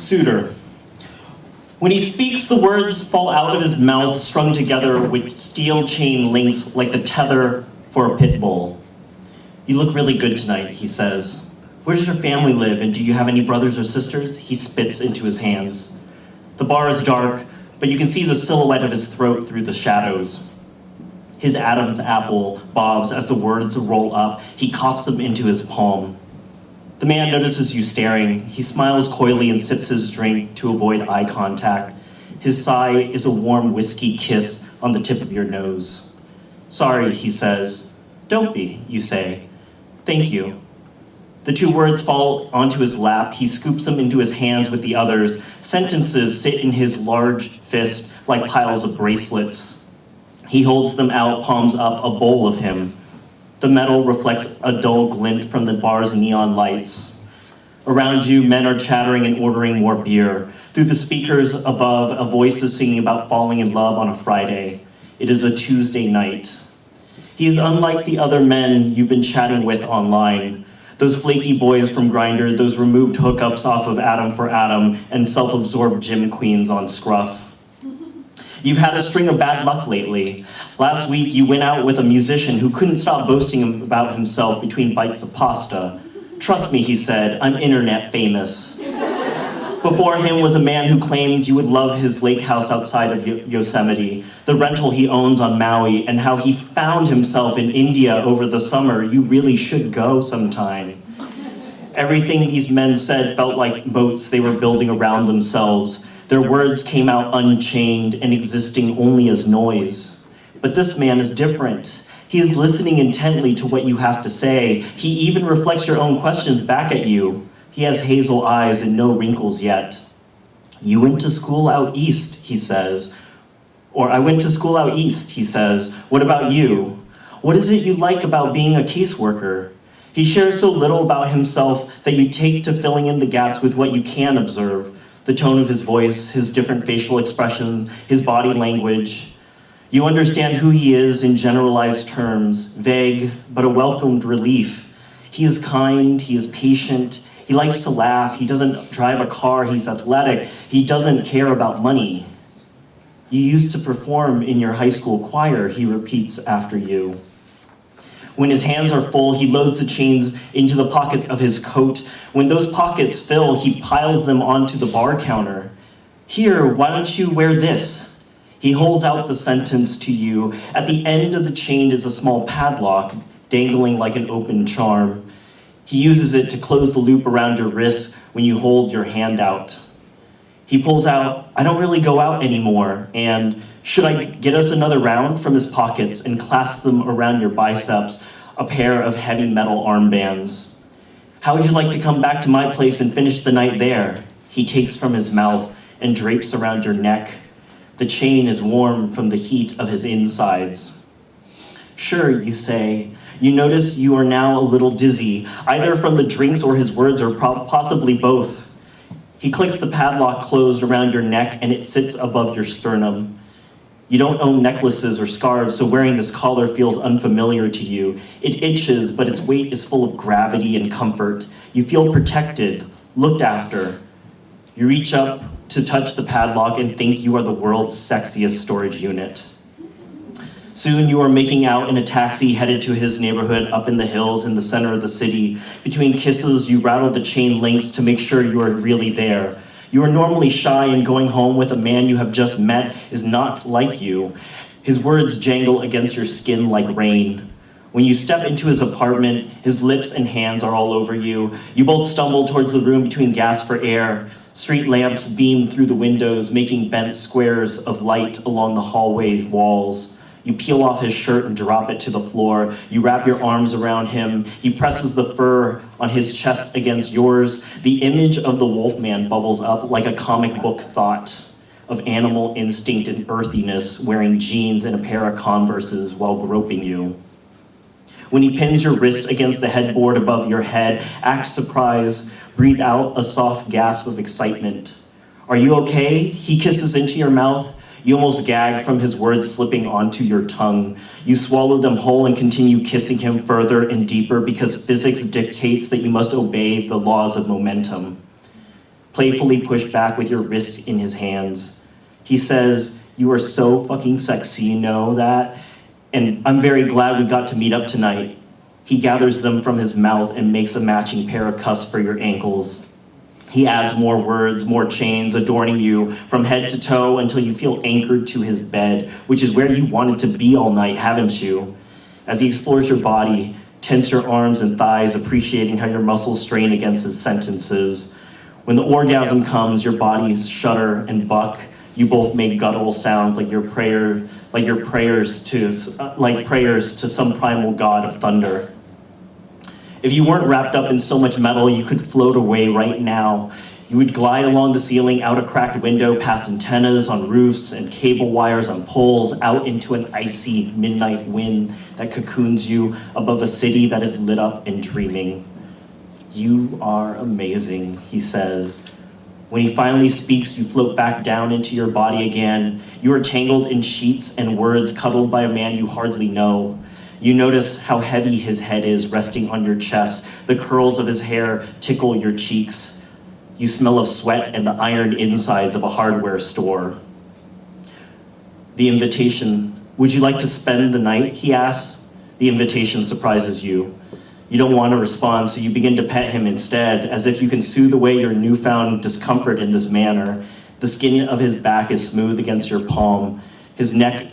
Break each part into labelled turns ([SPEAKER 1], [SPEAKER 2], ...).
[SPEAKER 1] Suitor. When he speaks, the words fall out of his mouth, strung together with steel chain links like the tether for a pit bull. You look really good tonight, he says. Where does your family live, and do you have any brothers or sisters? He spits into his hands. The bar is dark, but you can see the silhouette of his throat through the shadows. His Adam's apple bobs as the words roll up. He coughs them into his palm. The man notices you staring. He smiles coyly and sips his drink to avoid eye contact. His sigh is a warm whiskey kiss on the tip of your nose. Sorry, he says. Don't be, you say. Thank you. The two words fall onto his lap. He scoops them into his hands with the others. Sentences sit in his large fist like piles of bracelets. He holds them out, palms up, a bowl of him. The metal reflects a dull glint from the bar's neon lights. Around you, men are chattering and ordering more beer. Through the speakers above, a voice is singing about falling in love on a Friday. It is a Tuesday night. He is unlike the other men you've been chatting with online. Those flaky boys from Grindr, those removed hookups off of Adam for Adam, and self-absorbed gym queens on Scruff. You've had a string of bad luck lately. Last week, you went out with a musician who couldn't stop boasting about himself between bites of pasta. Trust me, he said, I'm internet famous. Before him was a man who claimed you would love his lake house outside of Yosemite, the rental he owns on Maui, and how he found himself in India over the summer. You really should go sometime. Everything these men said felt like moats they were building around themselves. Their words came out unchained and existing only as noise. But this man is different. He is listening intently to what you have to say. He even reflects your own questions back at you. He has hazel eyes and no wrinkles yet. You went to school out east, he says. Or I went to school out east, he says. What about you? What is it you like about being a caseworker? He shares so little about himself that you take to filling in the gaps with what you can observe. The tone of his voice, his different facial expressions, his body language. You understand who he is in generalized terms, vague, but a welcomed relief. He is kind, he is patient, he likes to laugh, he doesn't drive a car, he's athletic, he doesn't care about money. You used to perform in your high school choir, he repeats after you. When his hands are full, he loads the chains into the pockets of his coat. When those pockets fill, he piles them onto the bar counter. Here, why don't you wear this? He holds out the sentence to you. At the end of the chain is a small padlock, dangling like an open charm. He uses it to close the loop around your wrist when you hold your hand out. He pulls out, I don't really go out anymore, and should I get us another round from his pockets and clasp them around your biceps, a pair of heavy metal armbands. How would you like to come back to my place and finish the night there? He takes from his mouth and drapes around your neck. The chain is warm from the heat of his insides. Sure, you say. You notice you are now a little dizzy, either from the drinks or his words, or possibly both. He clicks the padlock closed around your neck and it sits above your sternum. You don't own necklaces or scarves, so wearing this collar feels unfamiliar to you. It itches, but its weight is full of gravity and comfort. You feel protected, looked after. You reach up to touch the padlock and think you are the world's sexiest storage unit. Soon you are making out in a taxi headed to his neighborhood up in the hills in the center of the city. Between kisses, you rattle the chain links to make sure you are really there. You are normally shy, and going home with a man you have just met is not like you. His words jangle against your skin like rain. When you step into his apartment, his lips and hands are all over you. You both stumble towards the room between gasps for air. Street lamps beam through the windows, making bent squares of light along the hallway walls. You peel off his shirt and drop it to the floor. You wrap your arms around him. He presses the fur on his chest against yours. The image of the Wolfman bubbles up like a comic book thought of animal instinct and earthiness, wearing jeans and a pair of Converses while groping you. When he pins your wrist against the headboard above your head, act surprised, breathe out a soft gasp of excitement. Are you okay? He kisses into your mouth. You almost gag from his words slipping onto your tongue. You swallow them whole and continue kissing him further and deeper because physics dictates that you must obey the laws of momentum. playfully push back with your wrist in his hands. He says, "You are so fucking sexy, you know that? And I'm very glad we got to meet up tonight." He gathers them from his mouth and makes a matching pair of cuffs for your ankles. He adds more words, more chains, adorning you from head to toe until you feel anchored to his bed, which is where you wanted to be all night, haven't you? As he explores your body, tense your arms and thighs, appreciating how your muscles strain against his sentences. When the orgasm comes, your bodies shudder and buck. You both make guttural sounds like prayers to some primal god of thunder. If you weren't wrapped up in so much metal, you could float away right now. You would glide along the ceiling, out a cracked window, past antennas on roofs and cable wires on poles, out into an icy midnight wind that cocoons you above a city that is lit up and dreaming. "You are amazing," he says. When he finally speaks, you float back down into your body again. You are tangled in sheets and words, cuddled by a man you hardly know. You notice how heavy his head is resting on your chest. The curls of his hair tickle your cheeks. You smell of sweat and the ironed insides of a hardware store. The invitation, "Would you like to spend the night?" he asks. The invitation surprises you. You don't want to respond, so you begin to pet him instead, as if you can soothe away your newfound discomfort in this manner. The skin of his back is smooth against your palm. His neck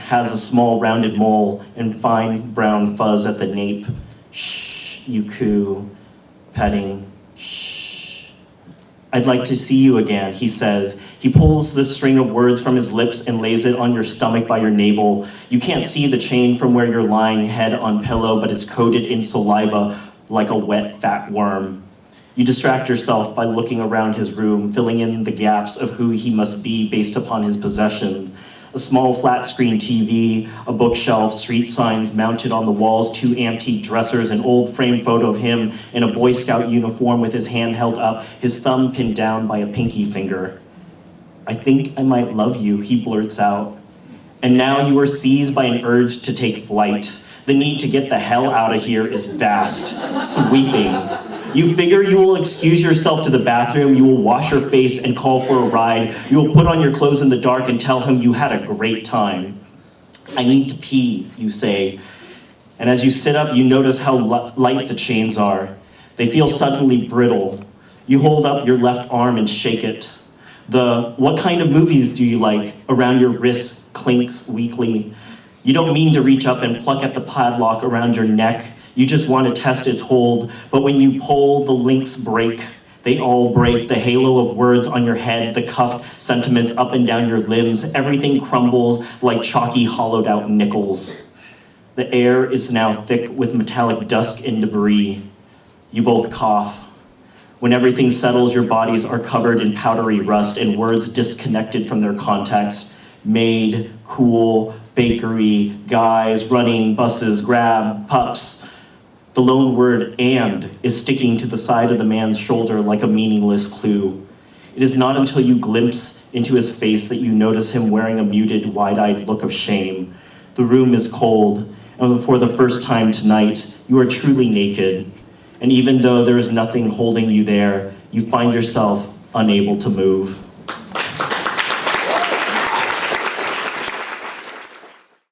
[SPEAKER 1] has a small rounded mole and fine brown fuzz at the nape. "Shh," you coo, petting. "Shh. I'd like to see you again," he says. He pulls this string of words from his lips and lays it on your stomach by your navel. You can't see the chain from where you're lying head on pillow, but it's coated in saliva like a wet, fat worm. You distract yourself by looking around his room, filling in the gaps of who he must be based upon his possession. A small flat-screen TV, a bookshelf, street signs mounted on the walls, 2 antique dressers, an old framed photo of him in a Boy Scout uniform with his hand held up, his thumb pinned down by a pinky finger. "I think I might love you," he blurts out. And now you are seized by an urge to take flight. The need to get the hell out of here is vast, sweeping. You figure you will excuse yourself to the bathroom, you will wash your face and call for a ride, you will put on your clothes in the dark and tell him you had a great time. "I need to pee," you say. And as you sit up, you notice how light the chains are. They feel suddenly brittle. You hold up your left arm and shake it. The "what kind of movies do you like" around your wrist clinks weakly. You don't mean to reach up and pluck at the padlock around your neck. You just want to test its hold, but when you pull, the links break. They all break. The halo of words on your head, the cuffed sentiments up and down your limbs, everything crumbles like chalky, hollowed out nickels. The air is now thick with metallic dust and debris. You both cough. When everything settles, your bodies are covered in powdery rust and words disconnected from their context. Maid, cool, bakery, guys, running, buses, grab, pups. The lone word "and" is sticking to the side of the man's shoulder like a meaningless clue. It is not until you glimpse into his face that you notice him wearing a muted, wide-eyed look of shame. The room is cold, and for the first time tonight, you are truly naked. And even though there is nothing holding you there, you find yourself unable to move.